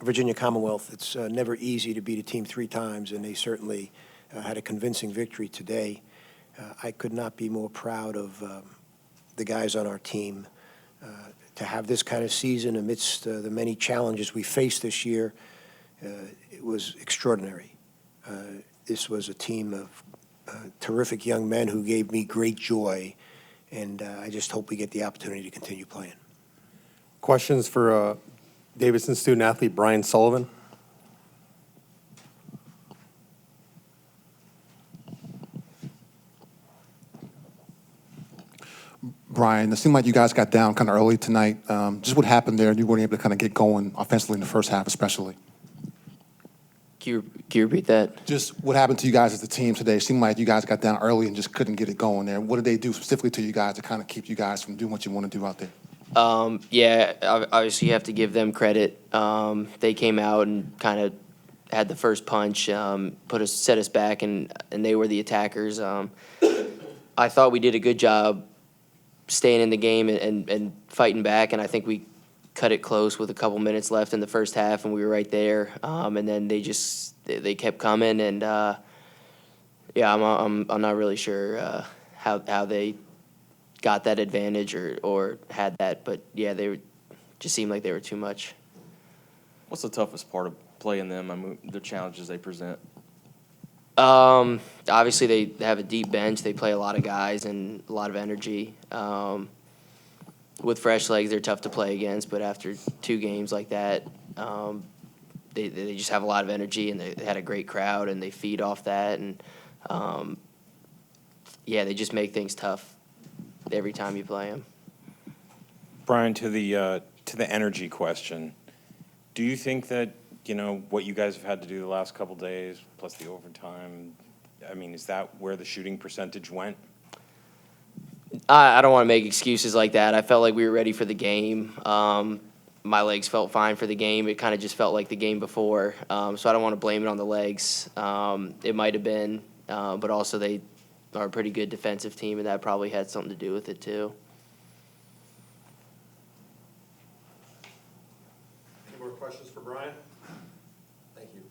Virginia Commonwealth. It's never easy to beat a team 3 times, and they certainly had a convincing victory today. I could not be more proud of the guys on our team. To have this kind of season amidst the many challenges we faced this year, it was extraordinary. This was a team of terrific young men who gave me great joy, and I just hope we get the opportunity to continue playing. Questions for Davidson student-athlete Brian Sullivan. Brian, it seemed like you guys got down kind of early tonight. Just what happened there? You weren't able to kind of get going offensively in the first half, especially. Can you repeat that? Just what happened to you guys as a team today? It seemed like you guys got down early and just couldn't get it going there. What did they do specifically to you guys to kind of keep you guys from doing what you want to do out there? Yeah, obviously you have to give them credit. They came out and kind of had the first punch, set us back, and they were the attackers. I thought we did a good job staying in the game and fighting back, and I think we cut it close with a couple minutes left in the first half, and we were right there. And then they kept coming, and yeah, I'm not really sure how they got that advantage or had that, but yeah, just seemed like they were too much. What's the toughest part of playing them? I mean, the challenges they present. Obviously, they have a deep bench. They play a lot of guys and a lot of energy. With fresh legs, they're tough to play against, but after 2 games like that, they just have a lot of energy, and they had a great crowd, and they feed off that. And, yeah, they just make things tough every time you play them. Brian, to the energy question, do you think that, what you guys have had to do the last couple days, plus the overtime, I mean, is that where the shooting percentage went? I don't want to make excuses like that. I felt like we were ready for the game. My legs felt fine for the game. It kind of just felt like the game before. So I don't want to blame it on the legs. It might have been, but also they are a pretty good defensive team, and that probably had something to do with it too. Any more questions for Brian? Thank you.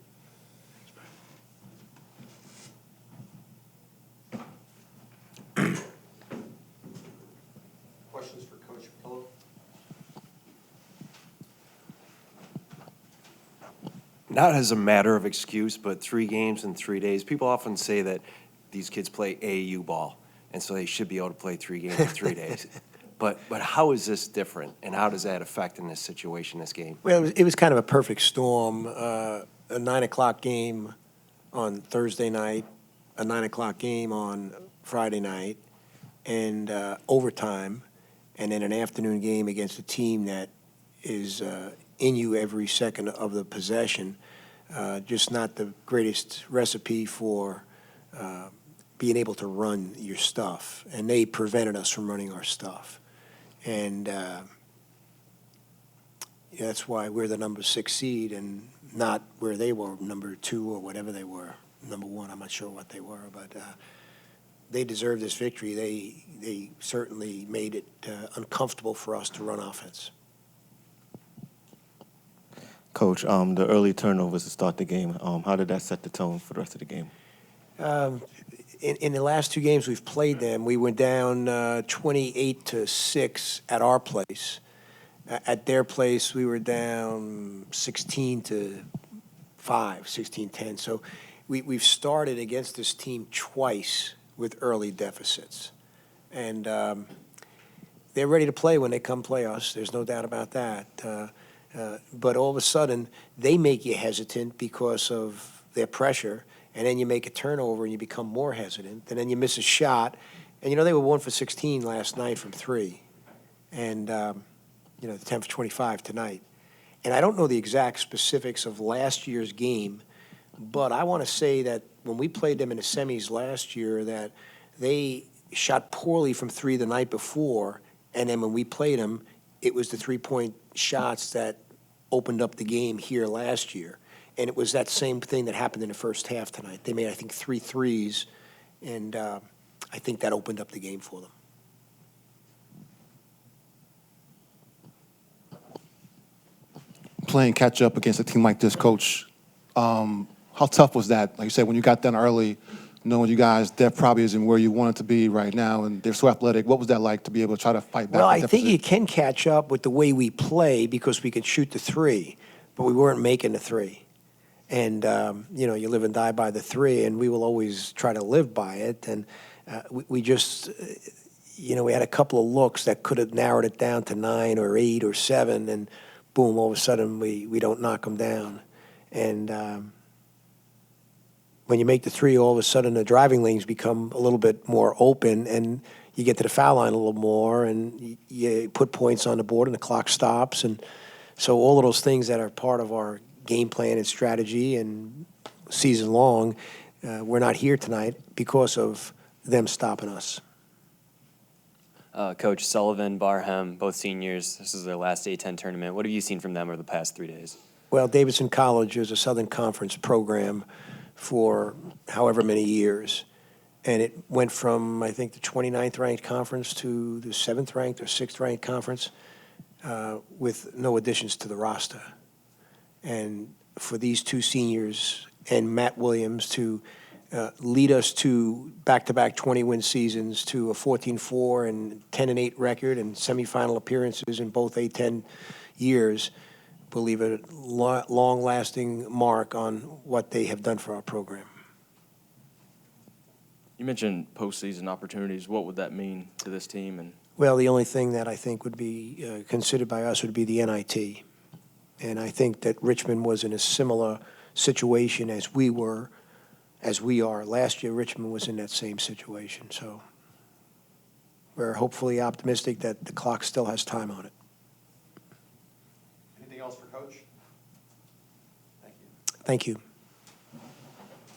Questions for Coach Pillow? Not as a matter of excuse, but 3 games in 3 days. People often say that these kids play AAU ball, and so they should be able to play 3 games in 3 days. But how is this different, and how does that affect in this situation, this game? Well, it was kind of a perfect storm. A 9 o'clock game on Thursday night, a 9 o'clock game on Friday night, and overtime, and then an afternoon game against a team that is in you every second of the possession. Just not the greatest recipe for being able to run your stuff, and they prevented us from running our stuff. And that's why we're the number 6 seed and not where they were, number 2 or whatever they were, number 1. I'm not sure what they were, but they deserved this victory. They certainly made it uncomfortable for us to run offense. Coach, the early turnovers to start the game, how did that set the tone for the rest of the game? In the last 2 games we've played them, we went down 28-6 at our place. At their place, we were down 16-5, 16-10. So we've started against this team twice with early deficits. And they're ready to play when they come play us. There's no doubt about that. But all of a sudden, they make you hesitant because of their pressure. And then you make a turnover and you become more hesitant. And then you miss a shot. And, they were 1 for 16 last night from 3. And, 10 for 25 tonight. And I don't know the exact specifics of last year's game, but I want to say that when we played them in the semis last year, that they shot poorly from 3 the night before. And then when we played them, it was the 3-point shots that opened up the game here last year. And it was that same thing that happened in the first half tonight. They made, I think, 3 threes, and I think that opened up the game for them. playing catch up against a team like this, Coach, how tough was that? Like you said, when you got done early, knowing you guys, that probably isn't where you wanted to be right now, and they're so athletic. What was that like to be able to try to fight back? Well, the I think deficit? you can catch up with the way we play because we could shoot the three, but we weren't making the three. And, you live and die by the three, and we will always try to live by it. And we just, we had a couple of looks that could have narrowed it down to 9 or 8 or 7, and boom, all of a sudden we don't knock them down. And when you make the three, all of a sudden the driving lanes become a little bit more open, and you get to the foul line a little more, and you put points on the board, and the clock stops. And so all of those things that are part of our game plan and strategy and season long, we're not here tonight because of them stopping us. Coach Sullivan, Barham, both seniors. This is their last A10 tournament. What have you seen from them over the past 3 days? Well, Davidson College is a Southern Conference program for however many years. And it went from, I think, the 29th ranked conference to the 7th ranked or 6th ranked conference with no additions to the roster. And for these two seniors and Matt Williams to lead us to back-to-back 20-win seasons, to a 14-4 and 10-8 record and semifinal appearances in both A10 years, will leave a long-lasting mark on what they have done for our program. You mentioned postseason opportunities. What would that mean to this team? And Well, the only thing that I think would be considered by us would be the NIT. And I think that Richmond was in a similar situation as we are. Last year, Richmond was in that same situation. So we're hopefully optimistic that the clock still has time on it. Anything else for Coach? Thank you. Thank you.